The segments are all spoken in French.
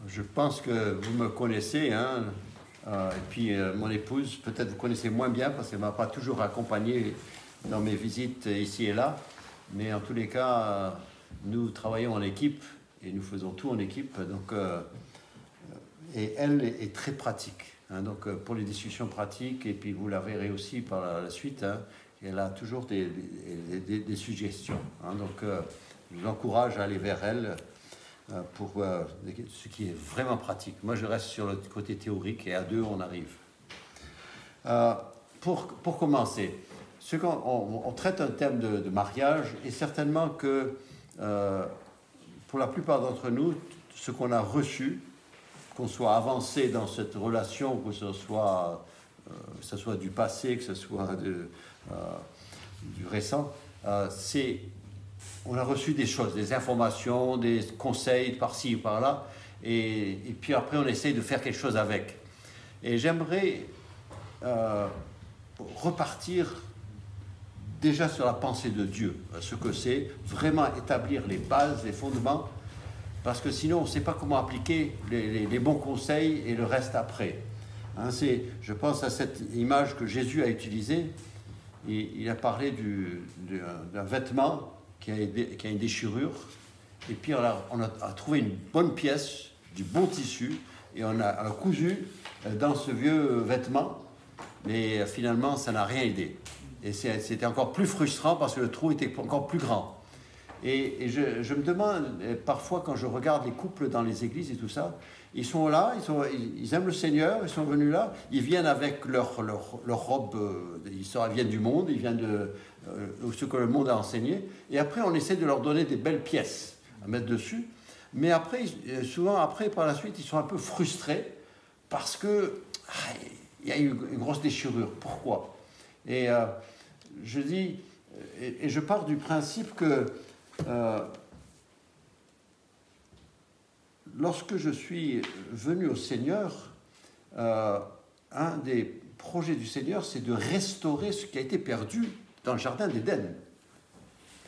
Je pense que vous me connaissez, hein, et puis mon épouse, peut-être vous connaissez moins bien parce qu'elle ne m'a pas toujours accompagné dans mes visites ici et là. Mais en tous les cas, nous travaillons en équipe et nous faisons tout en équipe. Donc, et elle est très pratique. Hein, donc pour les discussions pratiques, et puis vous la verrez aussi par la suite, hein, elle a toujours des suggestions. Hein, donc je vous encourage à aller vers elle. Pour ce qui est vraiment pratique. Moi, je reste sur le côté théorique et à deux, on arrive. Pour commencer, on traite un thème de mariage et certainement que pour la plupart d'entre nous, ce qu'on a reçu, qu'on soit avancé dans cette relation, que ce soit du passé, que ce soit du récent, on a reçu des choses, des informations, des conseils par-ci ou par-là, et puis après on essaye de faire quelque chose avec. Et j'aimerais repartir déjà sur la pensée de Dieu, ce que c'est, vraiment établir les bases, les fondements, parce que sinon on ne sait pas comment appliquer les bons conseils et le reste après. Hein, je pense à cette image que Jésus a utilisée, il a parlé d'un vêtement qui a une déchirure, et puis on a trouvé une bonne pièce, du bon tissu, et on a cousu dans ce vieux vêtement, mais finalement ça n'a rien aidé. Et c'était encore plus frustrant parce que le trou était encore plus grand. Et je me demande, parfois quand je regarde les couples dans les églises et tout ça, ils sont là, ils aiment le Seigneur, ils sont venus là, ils viennent avec leur robe, ils viennent du monde, ils viennent de ce que le monde a enseigné, et après on essaie de leur donner des belles pièces à mettre dessus, mais après, souvent après, par la suite, ils sont un peu frustrés parce que il y a eu une grosse déchirure. Pourquoi? Et je dis, et je pars du principe que lorsque je suis venu au Seigneur, un des projets du Seigneur, c'est de restaurer ce qui a été perdu dans le jardin d'Éden.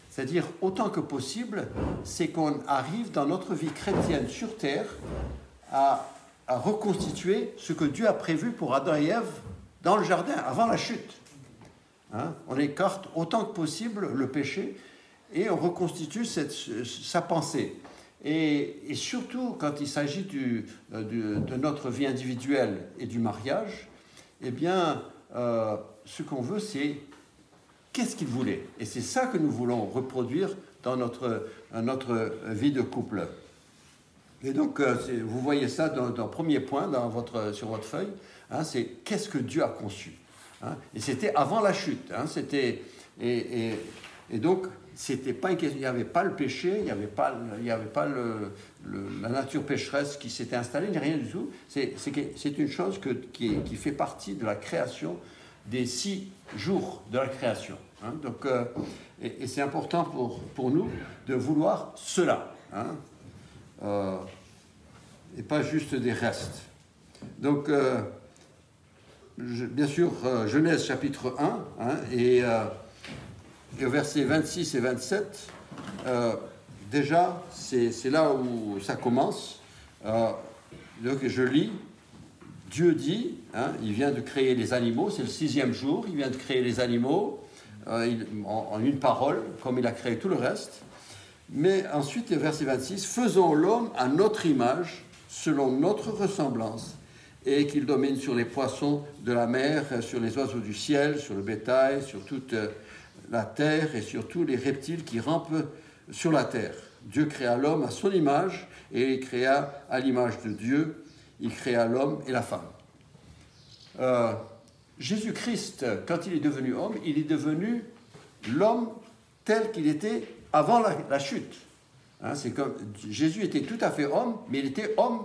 C'est-à-dire, autant que possible, c'est qu'on arrive dans notre vie chrétienne sur terre à reconstituer ce que Dieu a prévu pour Adam et Ève dans le jardin, avant la chute. Hein? On écarte autant que possible le péché et on reconstitue sa pensée. Et surtout, quand il s'agit de notre vie individuelle et du mariage, eh bien, ce qu'on veut, c'est qu'est-ce qu'il voulait. Et c'est ça que nous voulons reproduire dans notre vie de couple. Et donc, vous voyez ça dans le premier point sur votre feuille, hein, c'est qu'est-ce que Dieu a conçu. Hein, et c'était avant la chute. Hein, et donc, il n'y avait pas le péché, il n'y avait pas la nature pécheresse qui s'était installée, ni rien du tout. C'est une chose qui fait partie de la création, des 6 jours de la création. Hein. Donc, et c'est important pour nous de vouloir cela, hein, et pas juste des restes. Donc, bien sûr, Genèse chapitre 1, hein, et au verset 26 et 27, déjà, c'est là où ça commence. Donc, je lis. Dieu dit, hein, il vient de créer les animaux, c'est le 6e jour, il vient de créer les animaux en une parole, comme il a créé tout le reste. Mais ensuite, verset 26, « Faisons l'homme à notre image, selon notre ressemblance, et qu'il domine sur les poissons de la mer, sur les oiseaux du ciel, sur le bétail, sur toute la terre et sur tous les reptiles qui rampent sur la terre. Dieu créa l'homme à son image, et il créa à l'image de Dieu, il créa l'homme et la femme. » Jésus-Christ, quand il est devenu homme, il est devenu l'homme tel qu'il était avant la chute. Hein, c'est comme, Jésus était tout à fait homme, mais il était homme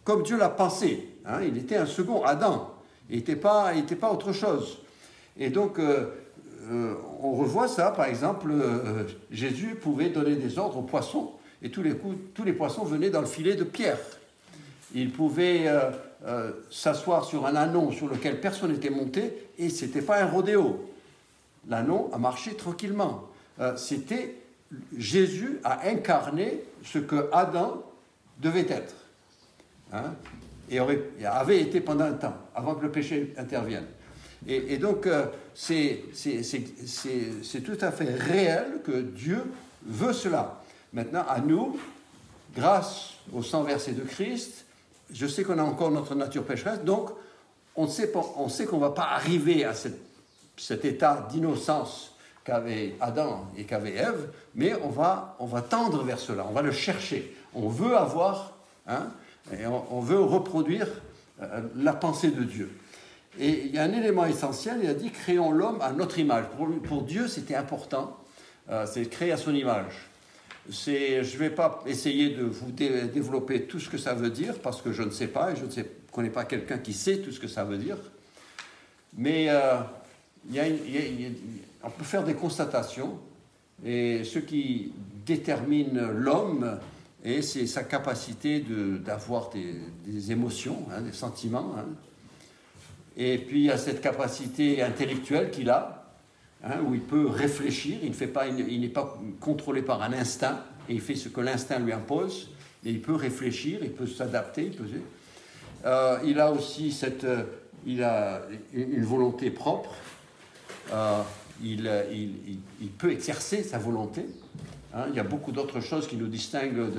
comme Dieu l'a pensé. Hein, il était un second Adam. Il n'était pas autre chose. Et donc, on revoit ça, par exemple, Jésus pouvait donner des ordres aux poissons, et tous les poissons venaient dans le filet de Pierre. Il pouvait s'asseoir sur un ânon sur lequel personne n'était monté, et ce n'était pas un rodéo. L'ânon a marché tranquillement. Jésus a incarné ce que Adam devait être. hein, et avait été pendant un temps, avant que le péché intervienne. Et donc, c'est tout à fait réel que Dieu veut cela. Maintenant, à nous, grâce au sang versé de Christ, je sais qu'on a encore notre nature pécheresse, donc on sait qu'on ne va pas arriver à cet état d'innocence qu'avait Adam et qu'avait Ève, mais on va tendre vers cela, on va le chercher. On veut avoir, hein, et on veut reproduire la pensée de Dieu. Et il y a un élément essentiel, il a dit « créons l'homme à notre image ». Pour Dieu, c'était important, c'est créer à son image. Je ne vais pas essayer de vous développer tout ce que ça veut dire, parce que je ne sais pas, et je ne connais pas quelqu'un qui sait tout ce que ça veut dire. Mais on peut faire des constatations, et ce qui détermine l'homme, c'est sa capacité d'avoir des émotions, hein, des sentiments. Hein. Et puis il y a cette capacité intellectuelle qu'il a, hein, où il peut réfléchir, il n'est pas contrôlé par un instinct, et il fait ce que l'instinct lui impose, et il peut réfléchir, il peut s'adapter, il a aussi une volonté propre, il peut exercer sa volonté, hein. Il y a beaucoup d'autres choses qui nous distinguent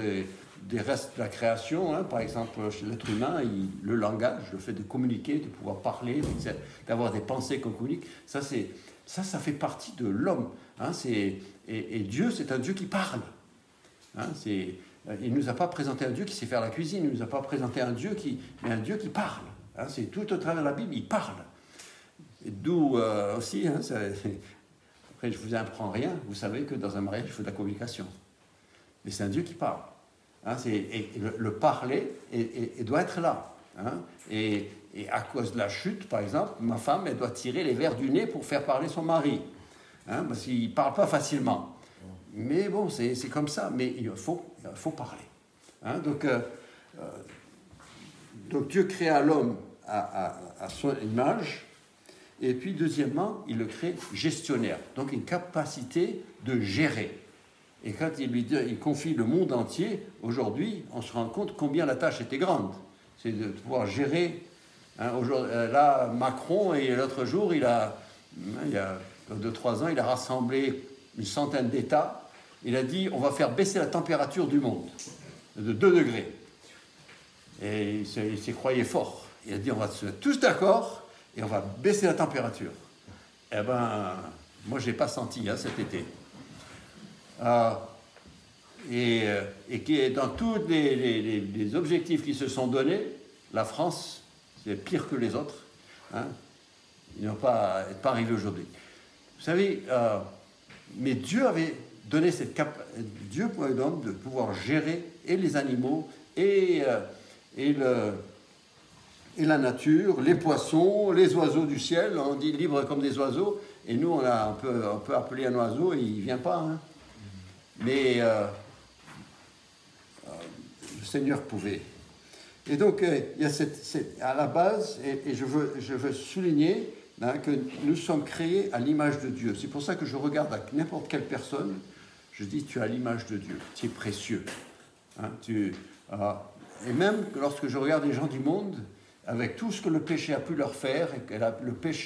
des restes de la création, hein. Par exemple, chez l'être humain, le langage, le fait de communiquer, de pouvoir parler, d'avoir des pensées qu'on communique, ça fait partie de l'homme, hein. Et Dieu, c'est un Dieu qui parle, hein. Il ne nous a pas présenté un Dieu qui sait faire la cuisine, il ne nous a pas présenté mais un Dieu qui parle, hein. C'est tout au travers de la Bible, il parle. Et d'où aussi, hein, après je ne vous apprends rien, vous savez que dans un mariage, il faut de la communication. Mais c'est un Dieu qui parle. Hein, le parler doit être là. Hein, et à cause de la chute, par exemple, ma femme, elle doit tirer les verres du nez pour faire parler son mari. Hein, parce qu'il ne parle pas facilement. Mais bon, c'est comme ça. Mais il faut parler. Hein, donc Dieu créa l'homme à son image. Et puis, deuxièmement, il le crée gestionnaire. Donc, une capacité de gérer. Et quand il confie le monde entier, aujourd'hui, on se rend compte combien la tâche était grande. C'est de pouvoir gérer. Hein, là, Macron, et l'autre jour, il y a 2-3 ans, il a rassemblé une centaine d'États. Il a dit, on va faire baisser la température du monde de 2 degrés. Et il s'y croyait fort. Il a dit, on va se mettre tous d'accord et on va baisser la température. Eh bien, moi, je n'ai pas senti cet été. Et dans tous les objectifs qui se sont donnés, la France, c'est pire que les autres. Hein. Ils n'ont pas arrivé aujourd'hui. Vous savez, mais Dieu avait donné Dieu pour l'homme de pouvoir gérer et les animaux et la nature, les poissons, les oiseaux du ciel. On dit libre comme des oiseaux. Et nous, on peut appeler un oiseau et il ne vient pas. Hein. Mais le Seigneur pouvait. Et donc, il y a à la base, et je veux souligner hein, que nous sommes créés à l'image de Dieu. C'est pour ça que je regarde à n'importe quelle personne, je dis, tu as l'image de Dieu, tu es précieux. Hein, et même lorsque je regarde les gens du monde, avec tout ce que le péché a pu leur faire, et que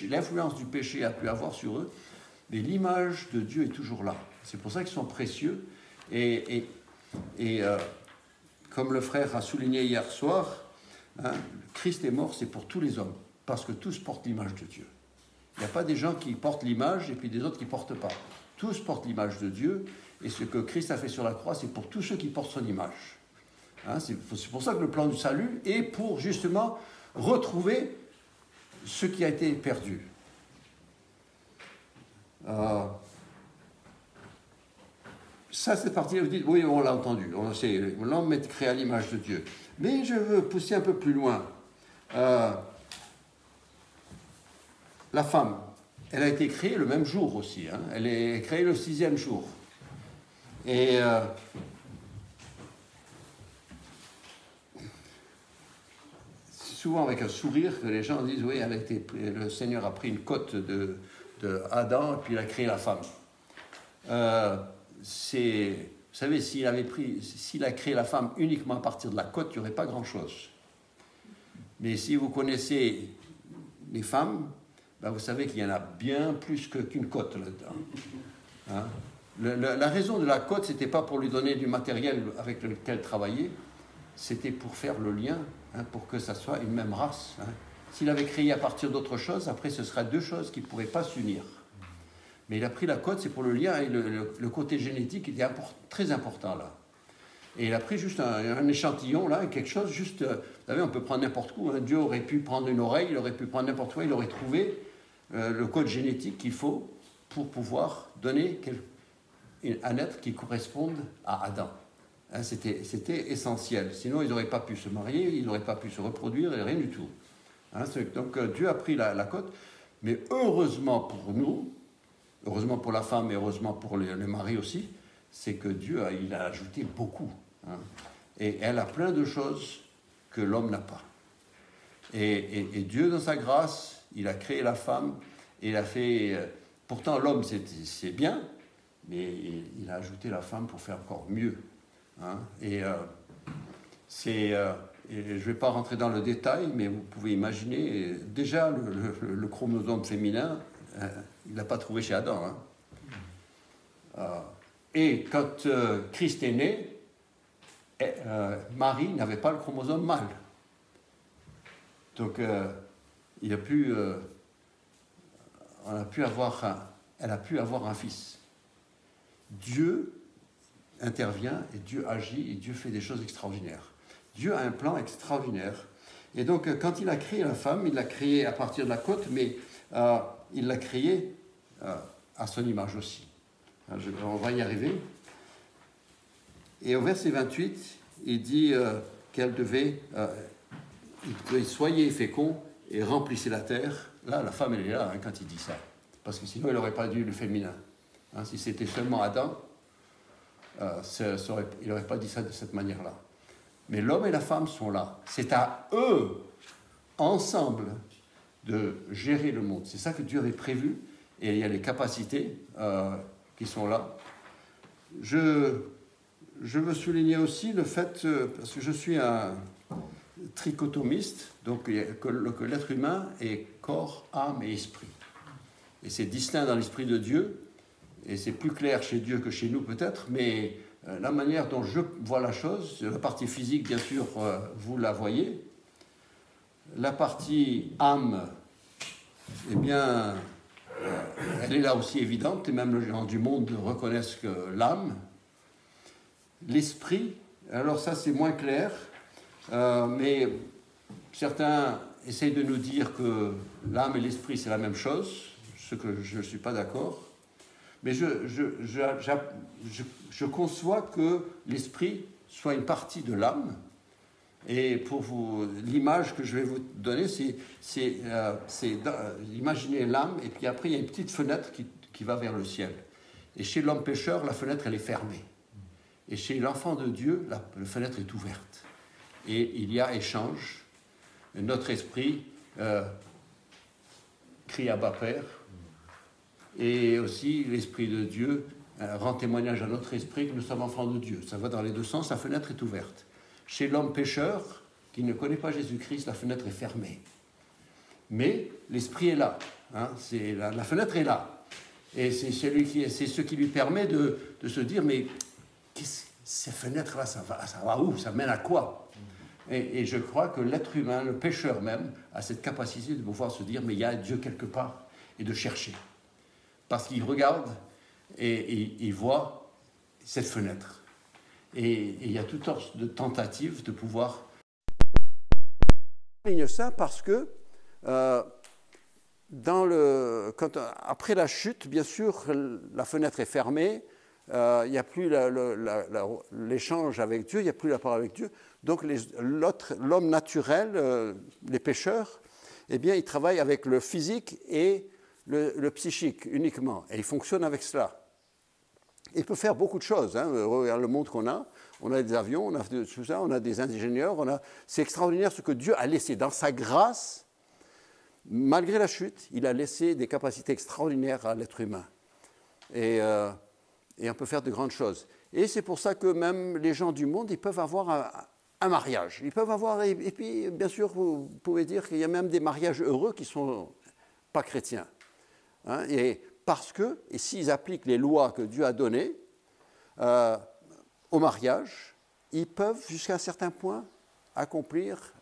l'influence du péché a pu avoir sur eux, mais l'image de Dieu est toujours là. C'est pour ça qu'ils sont précieux. Et comme le frère a souligné hier soir, hein, Christ est mort, c'est pour tous les hommes, parce que tous portent l'image de Dieu. Il n'y a pas des gens qui portent l'image et puis des autres qui ne portent pas. Tous portent l'image de Dieu, et ce que Christ a fait sur la croix, c'est pour tous ceux qui portent son image. Hein, c'est pour ça que le plan du salut est pour justement retrouver ce qui a été perdu. Ça, c'est parti, vous dites, oui, on l'a entendu, on sait, l'homme est créé à l'image de Dieu. Mais je veux pousser un peu plus loin. La femme, elle a été créée le même jour aussi, hein. Elle est créée le 6e jour. Et souvent avec un sourire que les gens disent, oui, le Seigneur a pris une côte de Adam et puis il a créé la femme. Vous savez, s'il a créé la femme uniquement à partir de la côte, il n'y aurait pas grand-chose. Mais si vous connaissez les femmes, ben vous savez qu'il y en a bien plus qu'une côte là-dedans. Hein? La raison de la côte, ce n'était pas pour lui donner du matériel avec lequel travailler, c'était pour faire le lien, hein, pour que ça soit une même race. Hein. S'il avait créé à partir d'autre chose, après ce sera deux choses qui ne pourraient pas s'unir. Mais il a pris la côte, c'est pour le lien, et le côté génétique était très important là. Et il a pris juste un échantillon là, quelque chose, juste, vous savez, on peut prendre n'importe où. Hein. Dieu aurait pu prendre une oreille, il aurait pu prendre n'importe quoi, il aurait trouvé le code génétique qu'il faut pour pouvoir donner un être qui corresponde à Adam. Hein, c'était essentiel. Sinon, ils n'auraient pas pu se marier, ils n'auraient pas pu se reproduire, rien du tout. Hein, donc Dieu a pris la côte, mais heureusement pour nous, heureusement pour la femme et heureusement pour les maris aussi, c'est que Dieu il a ajouté beaucoup. Hein, et elle a plein de choses que l'homme n'a pas. Et Dieu, dans sa grâce, il a créé la femme, et il a fait... pourtant, l'homme, c'est bien, mais il a ajouté la femme pour faire encore mieux. Hein, et je ne vais pas rentrer dans le détail, mais vous pouvez imaginer, déjà, le chromosome féminin, il l'a pas trouvé chez Adam. Hein. Et quand Christ est né, Marie n'avait pas le chromosome mâle. Donc, elle a pu avoir un fils. Dieu intervient et Dieu agit et Dieu fait des choses extraordinaires. Dieu a un plan extraordinaire. Et donc, quand il a créé la femme, il l'a créée à partir de la côte, mais il l'a créée à son image aussi. On va y arriver. Et au verset 28, il dit qu'elle devait soyez féconds et remplissez la terre. Là, la femme, elle est là hein, quand il dit ça. Parce que sinon, elle n'aurait pas dit le féminin. Hein, si c'était seulement Adam, il n'aurait pas dit ça de cette manière-là. Mais l'homme et la femme sont là. C'est à eux, ensemble, de gérer le monde. C'est ça que Dieu avait prévu. Et il y a les capacités qui sont là. Je veux souligner aussi le fait, parce que je suis un trichotomiste, donc que l'être humain est corps, âme et esprit. Et c'est distinct dans l'esprit de Dieu, et c'est plus clair chez Dieu que chez nous peut-être, mais la manière dont je vois la chose, la partie physique, bien sûr, vous la voyez. La partie âme, eh bien, elle est là aussi évidente, et même les gens du monde reconnaissent que l'âme. L'esprit, alors ça c'est moins clair, mais certains essayent de nous dire que l'âme et l'esprit c'est la même chose, ce que je ne suis pas d'accord. Mais je conçois que l'esprit soit une partie de l'âme. Et pour vous, l'image que je vais vous donner, c'est imaginer l'âme, et puis après il y a une petite fenêtre qui va vers le ciel. Et chez l'homme pécheur, la fenêtre elle est fermée. Et chez l'enfant de Dieu, la fenêtre est ouverte. Et il y a échange. Notre esprit crie Abba Père. Et aussi l'esprit de Dieu rend témoignage à notre esprit que nous sommes enfants de Dieu. Ça va dans les deux sens, la fenêtre est ouverte. Chez l'homme pécheur, qui ne connaît pas Jésus-Christ, la fenêtre est fermée. Mais l'esprit est là. Hein, la fenêtre est là. Et c'est ce qui lui permet de se dire, mais ces fenêtres-là, ça va où? Ça mène à quoi? Et je crois que l'être humain, le pécheur même, a cette capacité de pouvoir se dire, mais il y a Dieu quelque part, et de chercher. Parce qu'il regarde et il voit cette fenêtre. Et il y a toutes sortes de tentatives de pouvoir... Je souligne ça parce que après la chute, bien sûr, la fenêtre est fermée, il n'y a plus l'échange avec Dieu, il n'y a plus la parole avec Dieu. Donc l'homme naturel, les pécheurs, eh bien, ils travaillent avec le physique et le psychique uniquement. Et ils fonctionnent avec cela. Il peut faire beaucoup de choses. Hein. Regarde le monde qu'on a. On a des avions, on a tout ça, on a des ingénieurs. C'est extraordinaire ce que Dieu a laissé. Dans sa grâce, malgré la chute, il a laissé des capacités extraordinaires à l'être humain. Et on peut faire de grandes choses. Et c'est pour ça que même les gens du monde, ils peuvent avoir un mariage. Ils peuvent avoir, et puis bien sûr, vous pouvez dire qu'il y a même des mariages heureux qui ne sont pas chrétiens. Hein, et parce que, et s'ils appliquent les lois que Dieu a données au mariage, ils peuvent jusqu'à un certain point accomplir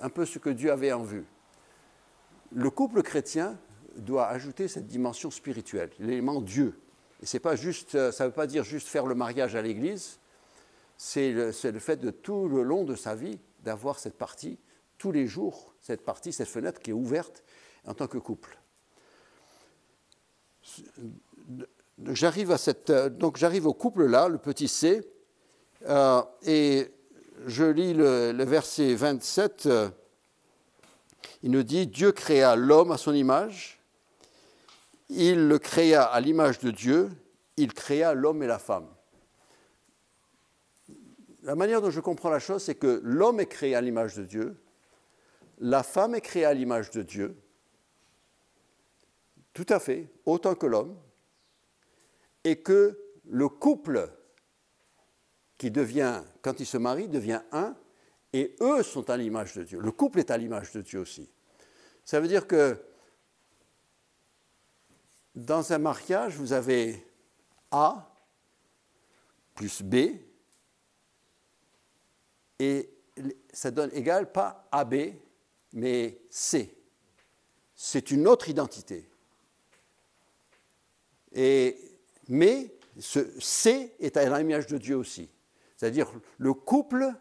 un peu ce que Dieu avait en vue. Le couple chrétien doit ajouter cette dimension spirituelle, l'élément Dieu. Et c'est pas juste, ça ne veut pas dire juste faire le mariage à l'église, c'est le fait de tout le long de sa vie d'avoir cette partie, tous les jours, cette partie, cette fenêtre qui est ouverte en tant que couple. Donc j'arrive au couple là, le petit C, et je lis le verset 27, il nous dit « Dieu créa l'homme à son image, il le créa à l'image de Dieu, il créa l'homme et la femme. » La manière dont je comprends la chose, c'est que l'homme est créé à l'image de Dieu, la femme est créée à l'image de Dieu, tout à fait, autant que l'homme, et que le couple qui devient, quand il se marie, devient un, et eux sont à l'image de Dieu. Le couple est à l'image de Dieu aussi. Ça veut dire que dans un mariage, vous avez A plus B, et ça donne égal, pas AB, mais C. C'est une autre identité. Mais ce C est à l'image de Dieu aussi. C'est-à-dire le couple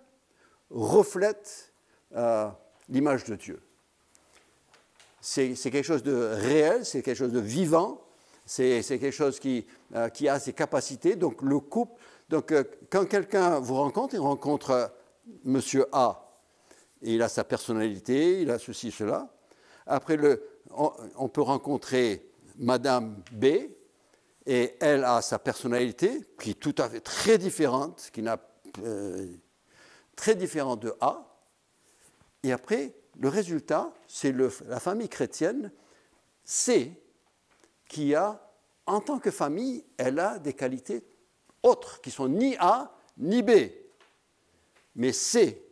reflète l'image de Dieu. C'est quelque chose de réel, c'est quelque chose de vivant, c'est quelque chose qui a ses capacités. Donc le couple, quand quelqu'un vous rencontre, il rencontre Monsieur A, et il a sa personnalité, il a ceci, cela. Après, on peut rencontrer Madame B, et elle a sa personnalité, qui est tout à fait très différente, très différente de A. Et après, le résultat, c'est la famille chrétienne C, qui a, en tant que famille, elle a des qualités autres, qui sont ni A, ni B, mais C.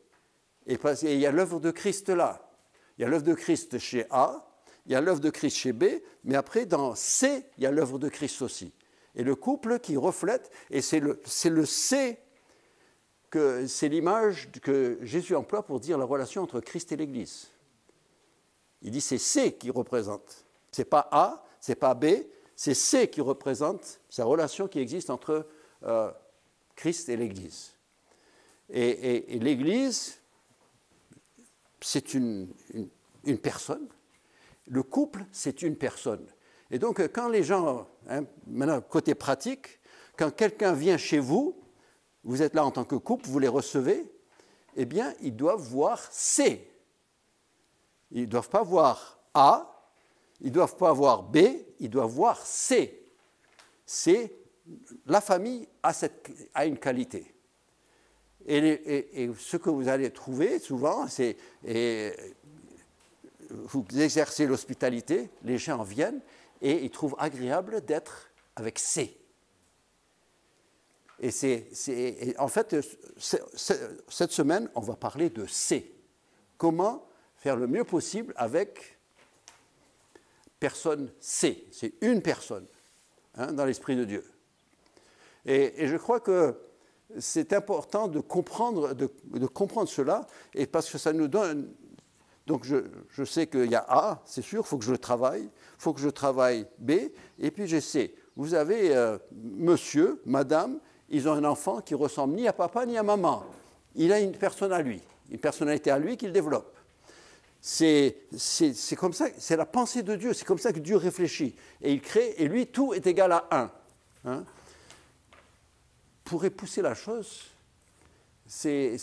Et il y a l'œuvre de Christ là. Il y a l'œuvre de Christ chez A, il y a l'œuvre de Christ chez B, mais après, dans C, il y a l'œuvre de Christ aussi. Et le couple qui reflète, et c'est le C, c'est l'image que Jésus emploie pour dire la relation entre Christ et l'Église. Il dit c'est C qui représente. Ce n'est pas A, ce n'est pas B, c'est C qui représente sa relation qui existe entre Christ et l'Église. Et l'Église, c'est une personne. Le couple, c'est une personne. Et donc, quand les gens, maintenant, côté pratique, quand quelqu'un vient chez vous, vous êtes là en tant que couple, vous les recevez, eh bien, ils doivent voir C. Ils ne doivent pas voir A, ils ne doivent pas voir B, ils doivent voir C. C, la famille a une qualité. Et ce que vous allez trouver souvent, c'est... vous exercez l'hospitalité, les gens viennent et ils trouvent agréable d'être avec C. Et en fait, cette semaine, on va parler de C. Comment faire le mieux possible avec personne C. C'est une personne dans l'Esprit de Dieu. Et je crois que c'est important de comprendre cela, et parce que ça nous donne... Donc je sais qu'il y a A, c'est sûr, il faut que je le travaille, il faut que je travaille B, et puis j'ai C. Vous avez monsieur, madame, ils ont un enfant qui ressemble ni à papa ni à maman. Il a une personne à lui, une personnalité à lui qu'il développe. C'est comme ça, c'est la pensée de Dieu, c'est comme ça que Dieu réfléchit. Et il crée, et lui, tout est égal à 1. Pour épousser la chose, c'est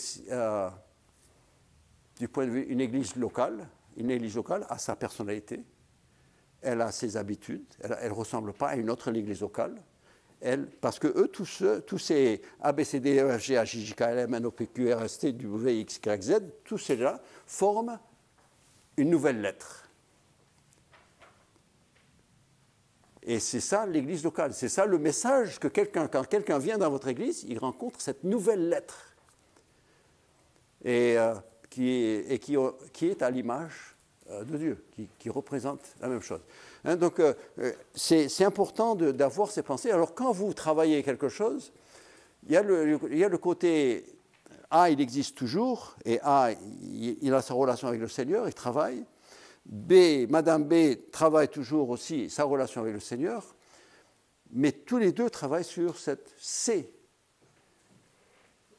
du point de vue une église locale a sa personnalité, elle a ses habitudes, elle ne ressemble pas à une autre église locale, parce que eux, tous ces A, B, C, D, E, F, G, H, I, J, K, L, M, N, O, P, Q, R, S, T, W, X, Y, Z, tous ces-là forment une nouvelle lettre. Et c'est ça l'église locale, c'est ça le message que quand quelqu'un vient dans votre église, il rencontre cette nouvelle lettre. et qui est à l'image de Dieu, qui représente la même chose. Hein, donc, c'est important d'avoir ces pensées. Alors, quand vous travaillez quelque chose, il y a le côté A, il existe toujours, et A, il a sa relation avec le Seigneur, il travaille. B, Madame B travaille toujours aussi sa relation avec le Seigneur, mais tous les deux travaillent sur cette C.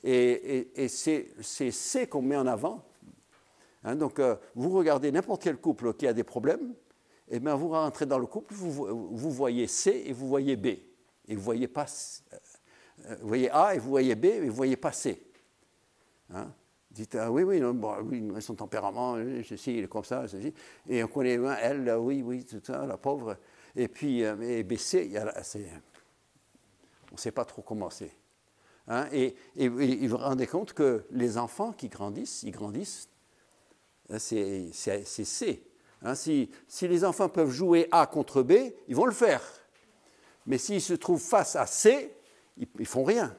Et c'est C qu'on met en avant. Hein, donc, vous regardez n'importe quel couple qui a des problèmes, et bien vous rentrez dans le couple, vous voyez C et vous voyez B. Et vous voyez pas, vous voyez A et vous voyez B, et vous ne voyez pas C. Hein? Dites, oui, non, bon, oui, son tempérament, ceci, il est comme ça, ceci. Et on connaît elle, oui, tout ça, la pauvre. Et puis, BC, on ne sait pas trop comment c'est. Hein? Et vous vous rendez compte que les enfants qui grandissent, ils grandissent, c'est C. Hein? Si les enfants peuvent jouer A contre B, ils vont le faire. Mais s'ils se trouvent face à C, ils ne font rien.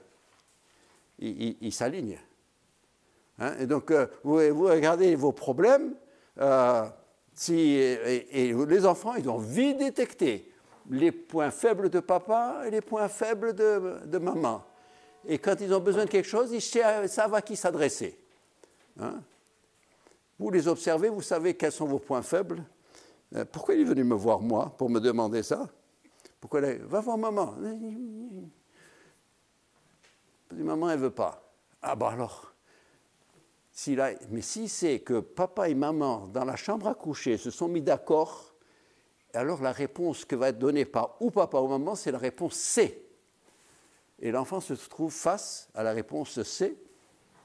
Ils s'alignent. Hein? Et donc, vous regardez vos problèmes, et les enfants, ils ont vite détecté les points faibles de papa et les points faibles de maman. Et quand ils ont besoin de quelque chose, ils savent à qui s'adresser. Hein? Vous les observez, vous savez quels sont vos points faibles. Pourquoi il est venu me voir, moi, pour me demander ça? Pourquoi va voir maman. Maman, elle ne veut pas. Ah ben alors... Mais si c'est que papa et maman, dans la chambre à coucher, se sont mis d'accord, alors la réponse que va être donnée par ou papa ou maman, c'est la réponse C. Et l'enfant se trouve face à la réponse C,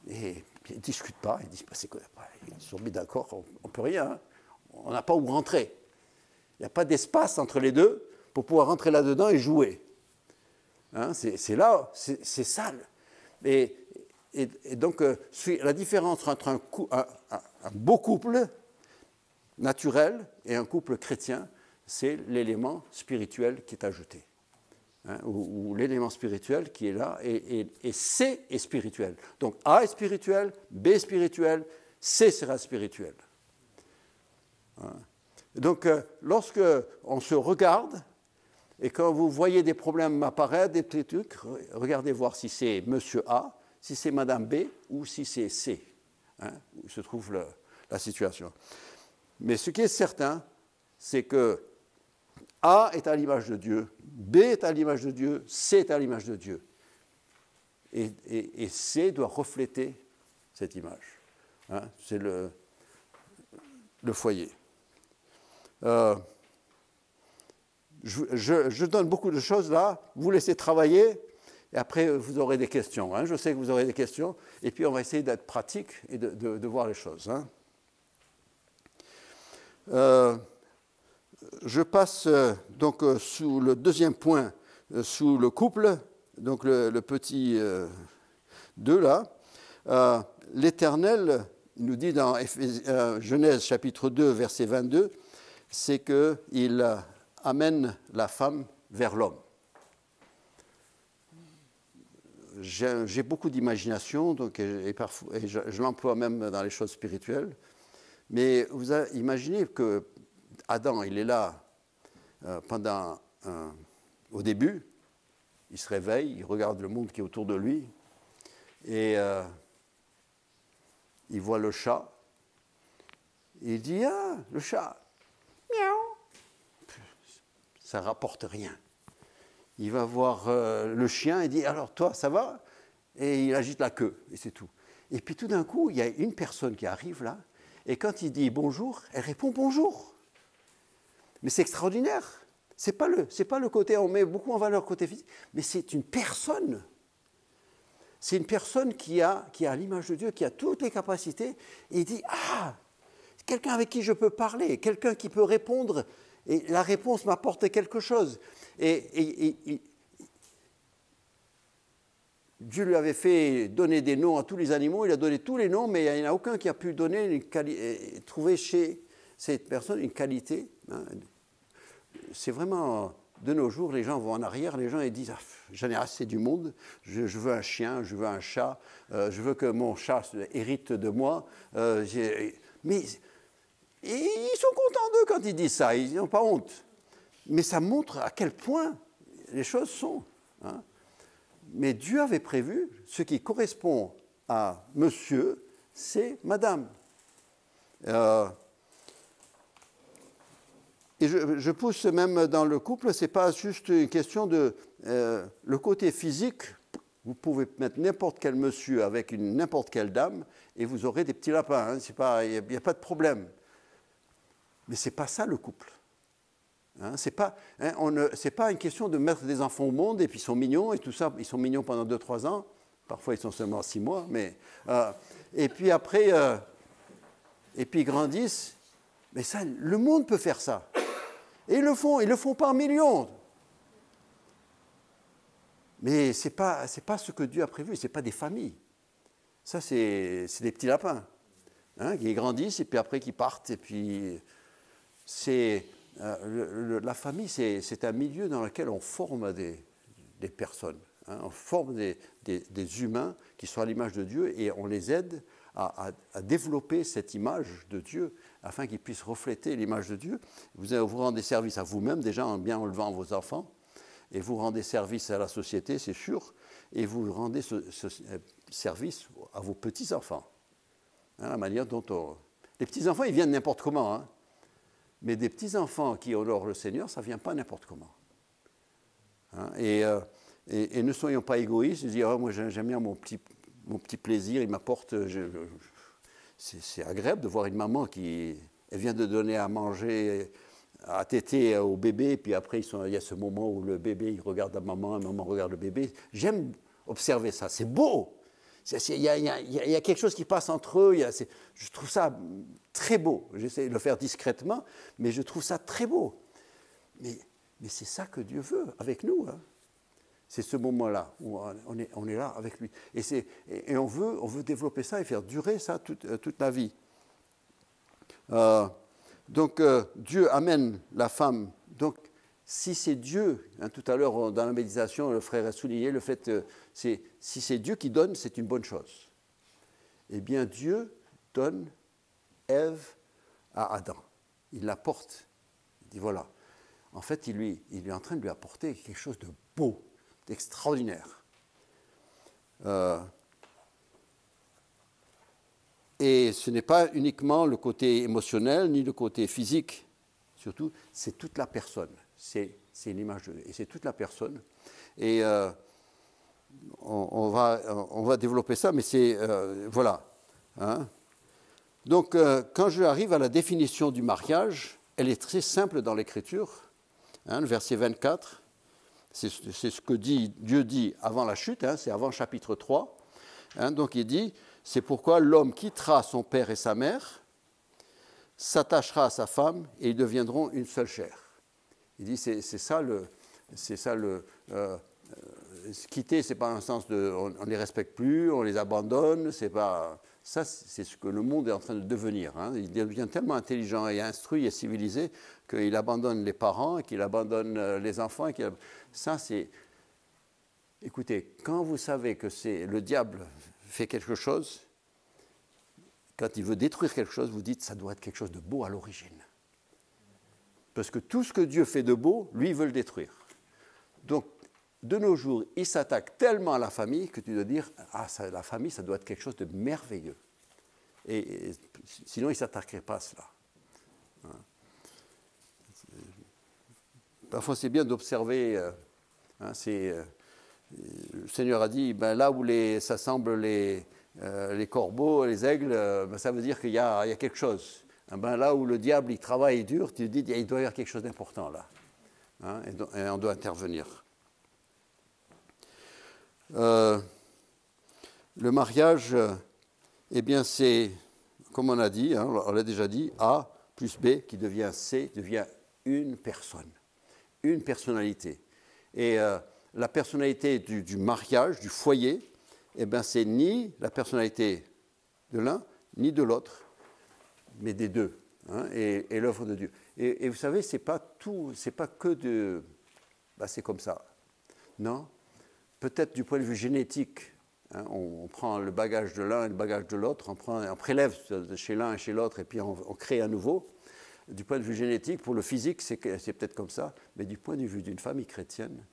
et il ne discute pas, il dit, c'est quoi, ils se sont mis d'accord, on ne peut rien, hein, on n'a pas où rentrer. Il n'y a pas d'espace entre les deux pour pouvoir rentrer là-dedans et jouer. Hein, c'est là, c'est sale. Et donc, la différence entre un beau couple naturel et un couple chrétien, c'est l'élément spirituel qui est ajouté. Hein, ou l'élément spirituel qui est là, et C est spirituel. Donc, A est spirituel, B est spirituel, C sera spirituel. Hein. Donc, lorsque on se regarde, et quand vous voyez des problèmes apparaître, des petits trucs, regardez voir si c'est Monsieur A, si c'est Madame B ou si c'est C, hein, où se trouve la situation. Mais ce qui est certain, c'est que A est à l'image de Dieu, B est à l'image de Dieu, C est à l'image de Dieu. Et C doit refléter cette image. Hein, c'est le foyer. Je donne beaucoup de choses là, vous laissez travailler. Et après, vous aurez des questions. Hein. Je sais que vous aurez des questions. Et puis, on va essayer d'être pratique et de voir les choses. Hein. Je passe donc sous le deuxième point, sous le couple, donc le petit 2 là. L'Éternel nous dit dans Genèse chapitre 2, verset 22, c'est qu'il amène la femme vers l'homme. J'ai beaucoup d'imagination, donc, et je l'emploie même dans les choses spirituelles. Mais vous imaginez que Adam, il est là au début, il se réveille, il regarde le monde qui est autour de lui, et il voit le chat, et il dit, ah, le chat, miaou, ça ne rapporte rien. Il va voir le chien et dit « Alors, toi, ça va ?» Et il agite la queue, et c'est tout. Et puis tout d'un coup, il y a une personne qui arrive là, et quand il dit « Bonjour », elle répond « Bonjour ». Mais c'est extraordinaire. C'est pas le côté, on met beaucoup en valeur le côté physique, mais c'est une personne. C'est une personne qui a l'image de Dieu, qui a toutes les capacités, et il dit « Ah, quelqu'un avec qui je peux parler, quelqu'un qui peut répondre ». Et la réponse m'apporte quelque chose. Et Dieu lui avait fait donner des noms à tous les animaux, il a donné tous les noms, mais il n'y en a aucun qui a pu trouver chez cette personne une qualité. Hein. C'est vraiment de nos jours, les gens vont en arrière, les gens ils disent j'en ai assez du monde, je veux un chien, je veux un chat, je veux que mon chat hérite de moi. Mais ils sont contents d'eux quand ils disent ça, ils n'ont pas honte. Mais ça montre à quel point les choses sont. Hein. Mais Dieu avait prévu, ce qui correspond à monsieur, c'est madame. Et je pousse même dans le couple, ce n'est pas juste une question de le côté physique. Vous pouvez mettre n'importe quel monsieur avec n'importe quelle dame et vous aurez des petits lapins. Hein, il n'y a pas de problème. Mais ce n'est pas ça le couple. Hein, ce n'est pas une question de mettre des enfants au monde et puis ils sont mignons et tout ça. Ils sont mignons pendant 2-3 ans. Parfois ils sont seulement 6 mois. Et puis après, et puis ils grandissent. Mais ça, le monde peut faire ça. Et ils le font par millions. Mais ce n'est pas ce que Dieu a prévu, ce n'est pas des familles. Ça, c'est des petits lapins hein, qui grandissent et puis après qui partent. Et puis, la famille, c'est un milieu dans lequel on forme des personnes. Hein, on forme des humains qui sont à l'image de Dieu et on les aide à développer cette image de Dieu afin qu'ils puissent refléter l'image de Dieu. Vous rendez service à vous-même déjà en bien élevant vos enfants et vous rendez service à la société, c'est sûr, et vous rendez ce service à vos petits-enfants. Hein, la manière dont les petits-enfants, ils viennent n'importe comment, hein, mais des petits-enfants qui honorent le Seigneur, ça ne vient pas n'importe comment. Hein, et ne soyons pas égoïstes, de dire moi j'aime bien mon petit plaisir, il m'apporte. C'est agréable de voir une maman qui vient de donner à manger, à téter au bébé, puis après il y a ce moment où le bébé il regarde la maman regarde le bébé. J'aime observer ça, c'est beau. Il y a quelque chose qui passe entre eux, je trouve ça très beau. J'essaie de le faire discrètement, mais je trouve ça très beau. Mais c'est ça que Dieu veut avec nous. Hein. C'est ce moment-là où on est là avec lui. Et on veut développer ça et faire durer ça toute la vie. Donc Dieu amène la femme. Donc si c'est Dieu, hein, tout à l'heure dans la méditation, le frère a souligné le fait que si c'est Dieu qui donne, c'est une bonne chose. Eh bien Dieu donne Ève à Adam. Il l'apporte. Il dit voilà. En fait, il est en train de lui apporter quelque chose de beau. Extraordinaire. Et ce n'est pas uniquement le côté émotionnel ni le côté physique, surtout c'est toute la personne. C'est une image et c'est toute la personne. Et on va développer ça, mais c'est voilà. Hein. Donc quand je arrive à la définition du mariage, elle est très simple dans l'Écriture. Hein, le verset 24. C'est ce que Dieu dit avant la chute, hein, c'est avant chapitre 3. Hein, donc il dit, c'est pourquoi l'homme quittera son père et sa mère, s'attachera à sa femme et ils deviendront une seule chair. Il dit, c'est ça quitter, c'est pas un sens de, on les respecte plus, on les abandonne, c'est pas, ça c'est ce que le monde est en train de devenir. Hein. Il devient tellement intelligent et instruit et civilisé qu'il abandonne les parents, qu'il abandonne les enfants. Ça c'est, écoutez, quand vous savez que c'est le diable fait quelque chose, quand il veut détruire quelque chose, vous dites ça doit être quelque chose de beau à l'origine. Parce que tout ce que Dieu fait de beau, lui, il veut le détruire. Donc, de nos jours, il s'attaque tellement à la famille que tu dois dire la famille, ça doit être quelque chose de merveilleux. Et sinon, il ne s'attaquerait pas à cela. Parfois, c'est bien d'observer. Le Seigneur a dit là où s'assemblent les corbeaux, les aigles, ça veut dire qu'il y a quelque chose. Là où le diable il travaille dur, tu te dis il doit y avoir quelque chose d'important là. Et on doit intervenir. Le mariage, eh bien c'est, comme on a dit, on l'a déjà dit, A plus B qui devient C, devient une personne, une personnalité. Et la personnalité du mariage, du foyer, eh bien c'est ni la personnalité de l'un, ni de l'autre, mais des deux, et l'œuvre de Dieu. Et vous savez, c'est pas que ben, c'est comme ça. Non, peut-être du point de vue génétique, hein, on prend le bagage de l'un et le bagage de l'autre, on prélève chez l'un et chez l'autre, et puis on crée à nouveau. Du point de vue génétique, pour le physique, c'est peut-être comme ça, mais du point de vue d'une famille chrétienne,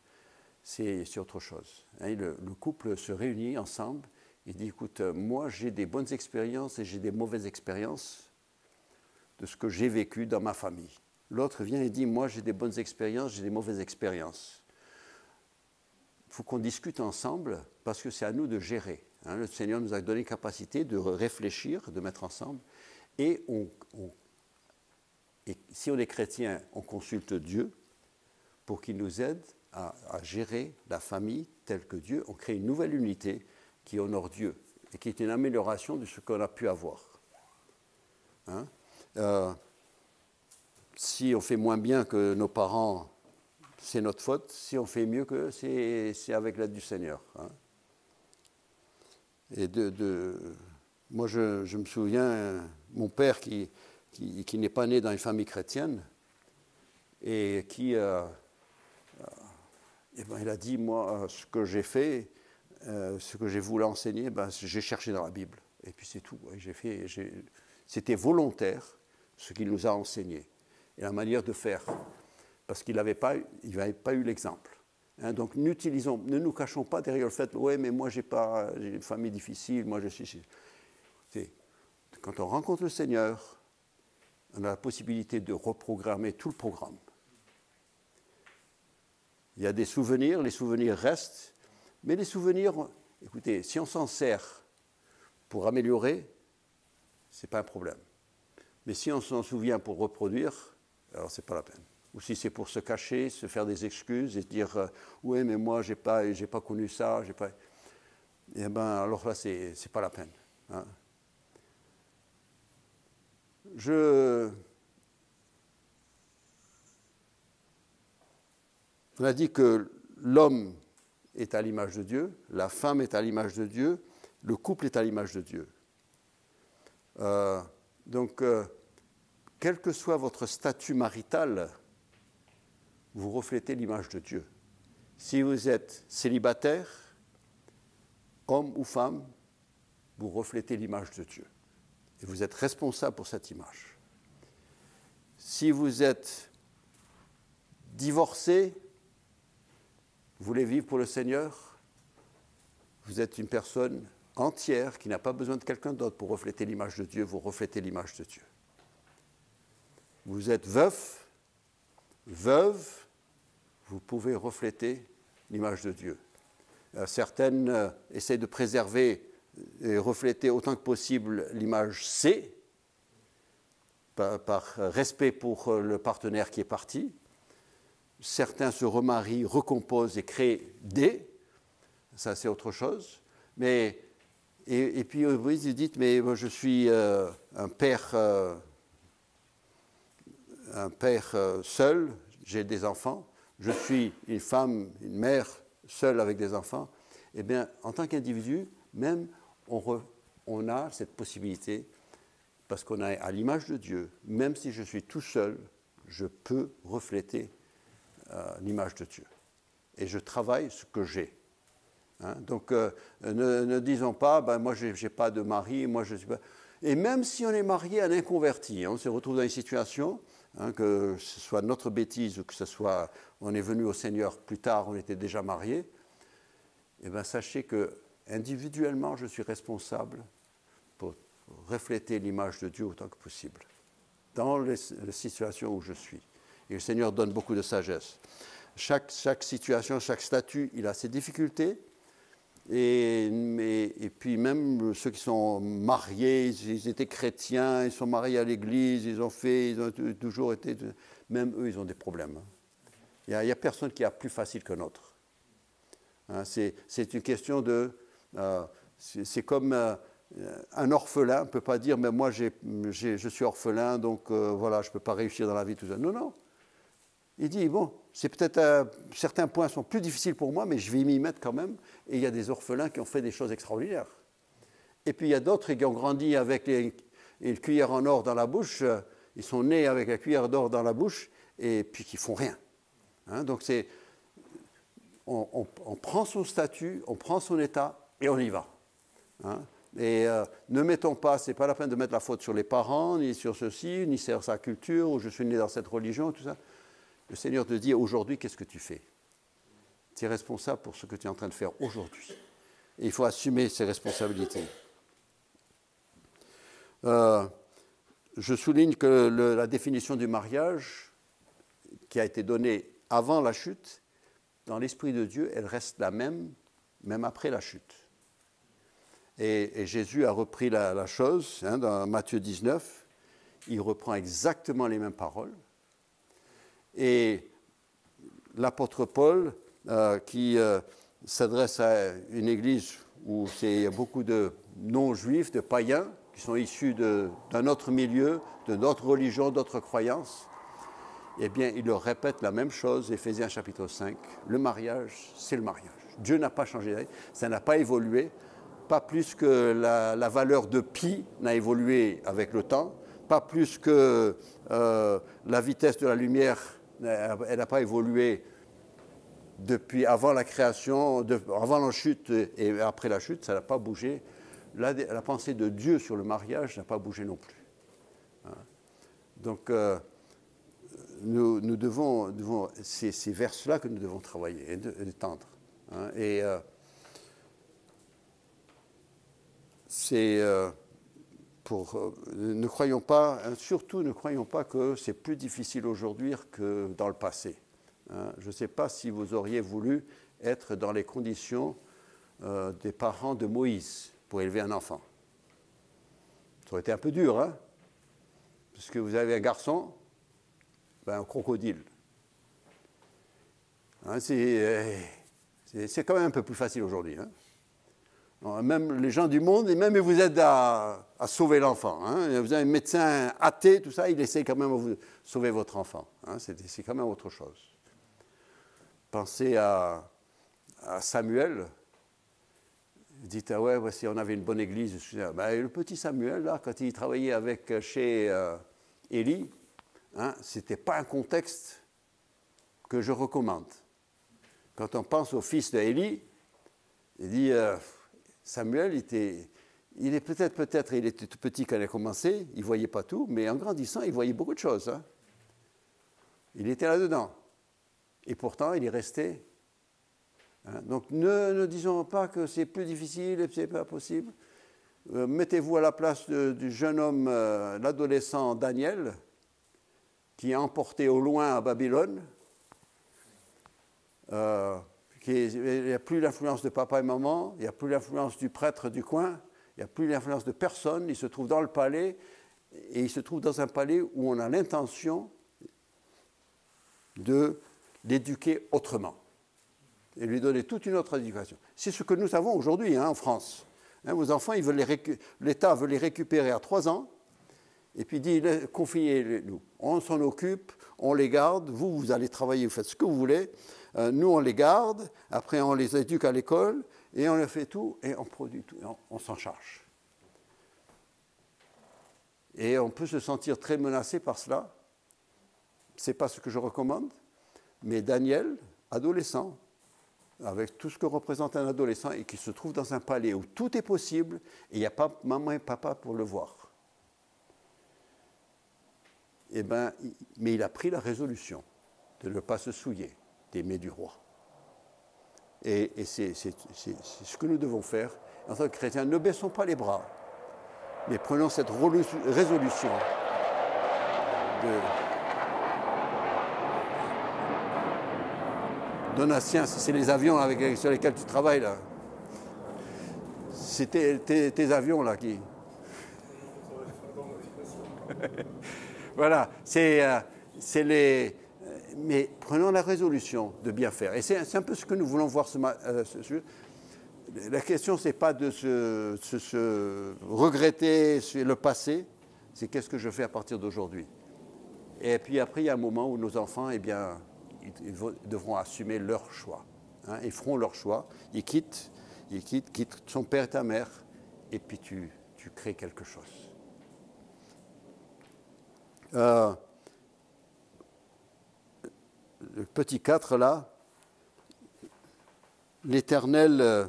c'est autre chose. Hein, le couple se réunit ensemble et dit, écoute, moi j'ai des bonnes expériences et j'ai des mauvaises expériences de ce que j'ai vécu dans ma famille. L'autre vient et dit, moi j'ai des bonnes expériences, j'ai des mauvaises expériences. Il faut qu'on discute ensemble parce que c'est à nous de gérer. Hein, le Seigneur nous a donné capacité de réfléchir, de mettre ensemble. Et si on est chrétien, on consulte Dieu pour qu'il nous aide à gérer la famille telle que Dieu. On crée une nouvelle unité qui honore Dieu et qui est une amélioration de ce qu'on a pu avoir. Hein? Si on fait moins bien que nos parents, c'est notre faute. Si on fait mieux que c'est avec l'aide du Seigneur. Hein? Et moi, je me souviens, mon père qui n'est pas né dans une famille chrétienne et qui, il a dit, moi, ce que j'ai fait, ce que j'ai voulu enseigner, j'ai cherché dans la Bible. Et puis c'est tout. C'était volontaire, ce qu'il nous a enseigné. Et la manière de faire. Parce qu'il n'avait pas eu l'exemple. Hein, donc ne nous cachons pas derrière le fait, ouais, mais moi j'ai une famille difficile, moi je suis... Quand on rencontre le Seigneur, on a la possibilité de reprogrammer tout le programme. Il y a des souvenirs, les souvenirs restent, mais les souvenirs, écoutez, si on s'en sert pour améliorer, ce n'est pas un problème. Mais si on s'en souvient pour reproduire, alors ce n'est pas la peine. Ou si c'est pour se cacher, se faire des excuses et se dire oui, mais moi j'ai pas connu ça, j'ai pas. Eh ben alors là c'est pas la peine. Hein. On a dit que l'homme est à l'image de Dieu, la femme est à l'image de Dieu, le couple est à l'image de Dieu. Donc, quel que soit votre statut marital, vous reflétez l'image de Dieu. Si vous êtes célibataire, homme ou femme, vous reflétez l'image de Dieu. Et vous êtes responsable pour cette image. Si vous êtes divorcé, vous voulez vivre pour le Seigneur, vous êtes une personne entière qui n'a pas besoin de quelqu'un d'autre pour refléter l'image de Dieu, vous reflétez l'image de Dieu. Vous êtes veuf, veuve, vous pouvez refléter l'image de Dieu. Certaines essaient de préserver et refléter autant que possible l'image C, par respect pour le partenaire qui est parti. Certains se remarient, recomposent et créent D, ça c'est autre chose. Mais, et puis vous dites, mais moi je suis un père seul, j'ai des enfants. Je suis une femme, une mère seule avec des enfants, eh bien, en tant qu'individu, même, on a cette possibilité, parce qu'on est à l'image de Dieu, même si je suis tout seul, je peux refléter l'image de Dieu. Et je travaille ce que j'ai. Hein? Donc, ne disons pas, moi, je n'ai pas de mari, moi, je suis pas... Et même si on est marié à un inconverti, on se retrouve dans une situation... que ce soit notre bêtise ou que ce soit on est venu au Seigneur plus tard, on était déjà mariés, eh bien sachez que individuellement je suis responsable pour refléter l'image de Dieu autant que possible dans les situations où je suis. Et le Seigneur donne beaucoup de sagesse. Chaque situation, chaque statut, il a ses difficultés. Et puis même ceux qui sont mariés, ils étaient chrétiens, ils sont mariés à l'église, ils ont toujours été... Même eux, ils ont des problèmes. Il n'y a personne qui a plus facile qu'un autre. Hein, c'est une question de... c'est comme un orphelin, on ne peut pas dire, mais moi je suis orphelin, donc voilà, je ne peux pas réussir dans la vie, tout ça. Non, non. Il dit, bon, c'est peut-être certains points sont plus difficiles pour moi, mais je vais m'y mettre quand même. Et il y a des orphelins qui ont fait des choses extraordinaires. Et puis il y a d'autres qui ont grandi avec une cuillère en or dans la bouche. Ils sont nés avec la cuillère d'or dans la bouche et puis qui font rien. Hein, donc on prend son statut, on prend son état et on y va. Hein. Et ne mettons pas, c'est pas la peine de mettre la faute sur les parents, ni sur ceci, ni sur sa culture, ou je suis né dans cette religion, tout ça. Le Seigneur te dit aujourd'hui, qu'est-ce que tu fais? Tu es responsable pour ce que tu es en train de faire aujourd'hui. Et il faut assumer ses responsabilités. Je souligne que la définition du mariage qui a été donnée avant la chute, dans l'Esprit de Dieu, elle reste la même après la chute. Et Jésus a repris la chose, hein, dans Matthieu 19, il reprend exactement les mêmes paroles. Et l'apôtre Paul, qui s'adresse à une église où il y a beaucoup de non-juifs, de païens, qui sont issus d'un autre milieu, de notre religion, d'autres croyances, eh bien, il leur répète la même chose, Éphésiens chapitre 5, le mariage, c'est le mariage. Dieu n'a pas changé, ça n'a pas évolué, pas plus que la valeur de pi n'a évolué avec le temps, pas plus que la vitesse de la lumière, elle n'a pas évolué depuis avant la création, avant la chute et après la chute, ça n'a pas bougé. La pensée de Dieu sur le mariage n'a pas bougé non plus. Donc, nous devons ces vers-là que nous devons travailler et d'étendre. Et ne croyons pas, surtout ne croyons pas que c'est plus difficile aujourd'hui que dans le passé. Je ne sais pas si vous auriez voulu être dans les conditions des parents de Moïse pour élever un enfant. Ça aurait été un peu dur, hein? Parce que vous avez un garçon, un crocodile. Hein, c'est quand même un peu plus facile aujourd'hui. Hein? Même les gens du monde, et même ils vous aident à sauver l'enfant. Hein? Vous avez un médecin athée, tout ça, il essaie quand même de vous sauver votre enfant. Hein? C'est quand même autre chose. Pensez à Samuel. Vous dites, ah ouais, si on avait une bonne église. Le petit Samuel, là, quand il travaillait chez Élie, hein, ce n'était pas un contexte que je recommande. Quand on pense au fils d'Élie, il dit, Samuel, il était tout petit quand il a commencé, il ne voyait pas tout, mais en grandissant, il voyait beaucoup de choses. Hein. Il était là-dedans. Et pourtant, il est resté. Hein. Donc, ne disons pas que c'est plus difficile et que ce n'est pas possible. Mettez-vous à la place du jeune homme, l'adolescent Daniel, qui est emporté au loin à Babylone. Il n'y a plus l'influence de papa et maman, il n'y a plus l'influence du prêtre du coin, il n'y a plus l'influence de personne, il se trouve dans le palais, et il se trouve dans un palais où on a l'intention de l'éduquer autrement, et lui donner toute une autre éducation. C'est ce que nous avons aujourd'hui en France. Vos enfants, l'État veut les récupérer à 3 ans, et puis dit, confiez-nous. On s'en occupe, on les garde, vous allez travailler, vous faites ce que vous voulez, nous on les garde, après on les éduque à l'école, et on leur fait tout, et on produit tout, et on s'en charge. Et on peut se sentir très menacé par cela. Ce n'est pas ce que je recommande, mais Daniel, adolescent, avec tout ce que représente un adolescent, et qui se trouve dans un palais où tout est possible, et il n'y a pas maman et papa pour le voir. Mais il a pris la résolution de ne pas se souiller des mets du roi. Et c'est ce que nous devons faire. En tant que chrétiens, ne baissons pas les bras, mais prenons cette résolution Donatien, c'est les avions sur lesquels tu travailles là. C'est tes avions là qui... Voilà, mais prenons la résolution de bien faire. Et c'est un peu ce que nous voulons voir la question, ce n'est pas de se regretter sur le passé, c'est qu'est-ce que je fais à partir d'aujourd'hui. Et puis après, il y a un moment où nos enfants, ils devront assumer leur choix. Hein, ils feront leur choix, ils quittent son père et ta mère, et puis tu crées quelque chose. Le petit 4 là, l'Éternel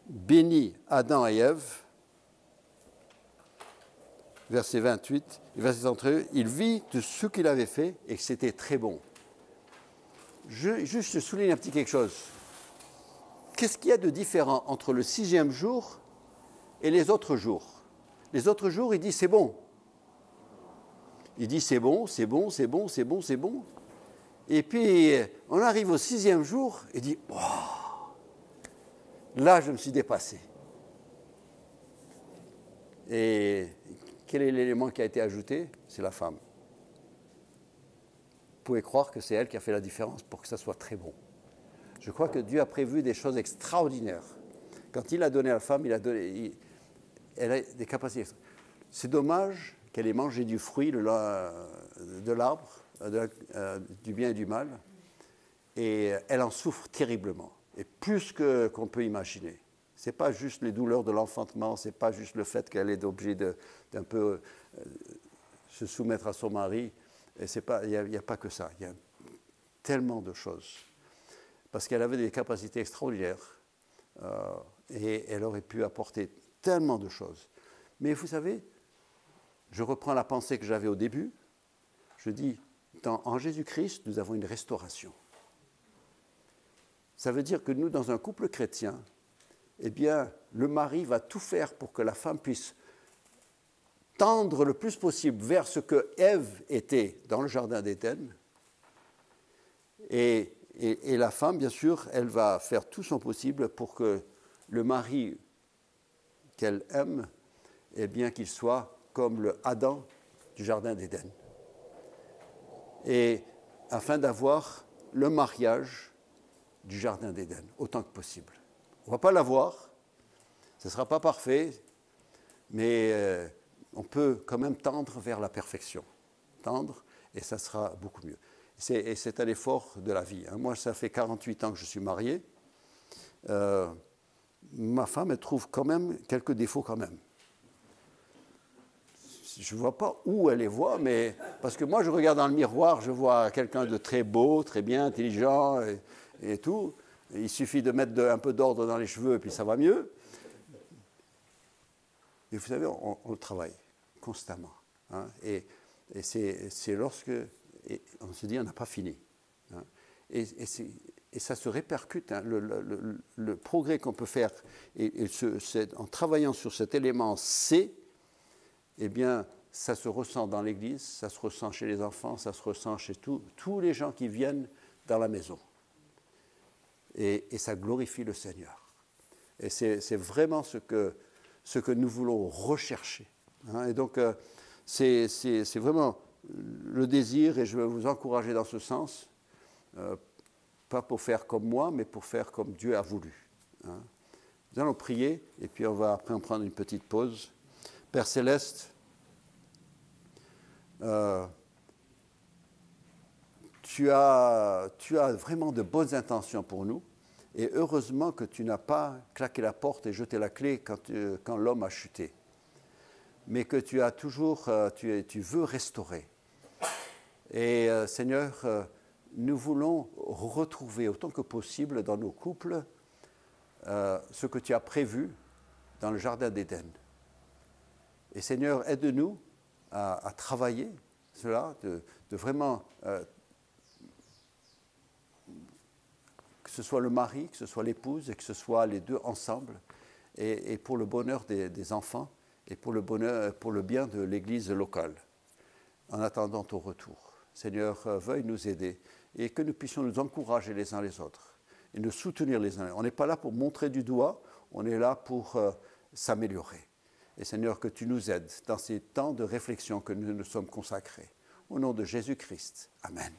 bénit Adam et Ève, verset 28, verset 31, il vit de ce qu'il avait fait et que c'était très bon. Je souligne un petit quelque chose. Qu'est-ce qu'il y a de différent entre le 6e jour et les autres jours? Les autres jours, il dit c'est bon. Il dit c'est bon, c'est bon, c'est bon, c'est bon, c'est bon. Et puis, on arrive au 6e jour et dit wow, là, je me suis dépassé. Et quel est l'élément qui a été ajouté? C'est la femme. Vous pouvez croire que c'est elle qui a fait la différence pour que ça soit très bon. Je crois que Dieu a prévu des choses extraordinaires. Quand il a donné à la femme, elle a des capacités. C'est dommage qu'elle ait mangé du fruit de l'arbre, du bien et du mal, et elle en souffre terriblement, et plus qu'on peut imaginer. Ce n'est pas juste les douleurs de l'enfantement, ce n'est pas juste le fait qu'elle est obligée d'un peu se soumettre à son mari. Il n'y a pas que ça, il y a tellement de choses. Parce qu'elle avait des capacités extraordinaires et elle aurait pu apporter tellement de choses. Mais vous savez, je reprends la pensée que j'avais au début, je dis, en Jésus-Christ, nous avons une restauration. Ça veut dire que nous, dans un couple chrétien, eh bien, le mari va tout faire pour que la femme puisse tendre le plus possible vers ce que Ève était dans le jardin d'Éden. Et la femme, bien sûr, elle va faire tout son possible pour que le mari qu'elle aime, eh bien, qu'il soit comme le Adam du jardin d'Éden. Et afin d'avoir le mariage du jardin d'Éden, autant que possible. On ne va pas l'avoir, ce ne sera pas parfait, mais on peut quand même tendre vers la perfection. Tendre, et ça sera beaucoup mieux. C'est un effort de la vie. Moi, ça fait 48 ans que je suis marié. Ma femme, elle trouve quand même quelques défauts quand même. Je ne vois pas où elle les voit, mais parce que moi, je regarde dans le miroir, je vois quelqu'un de très beau, très bien, intelligent et tout. Il suffit de mettre un peu d'ordre dans les cheveux et puis ça va mieux. Et vous savez, on travaille constamment. Hein, et c'est lorsque on se dit on n'a pas fini. Hein, et ça se répercute. Hein, le progrès qu'on peut faire en travaillant sur cet élément C, eh bien, ça se ressent dans l'Église, ça se ressent chez les enfants, ça se ressent chez tous les gens qui viennent dans la maison. Et ça glorifie le Seigneur. Et c'est vraiment ce que nous voulons rechercher. Hein. Et donc, c'est vraiment le désir, et je veux vous encourager dans ce sens, pas pour faire comme moi, mais pour faire comme Dieu a voulu. Hein. Nous allons prier, et puis on va après en prendre une petite pause. Père Céleste, tu as vraiment de bonnes intentions pour nous, et heureusement que tu n'as pas claqué la porte et jeté la clé quand l'homme a chuté, mais que tu as toujours, tu veux restaurer. Et Seigneur, nous voulons retrouver autant que possible dans nos couples ce que tu as prévu dans le jardin d'Éden. Et Seigneur, aide-nous à travailler cela, de vraiment, que ce soit le mari, que ce soit l'épouse, et que ce soit les deux ensemble, et pour le bonheur des enfants, et pour le bien de l'Église locale, en attendant ton retour. Seigneur, veuille nous aider, et que nous puissions nous encourager les uns les autres, et nous soutenir les uns. On n'est pas là pour montrer du doigt, on est là pour s'améliorer. Et Seigneur, que tu nous aides dans ces temps de réflexion que nous nous sommes consacrés. Au nom de Jésus-Christ. Amen.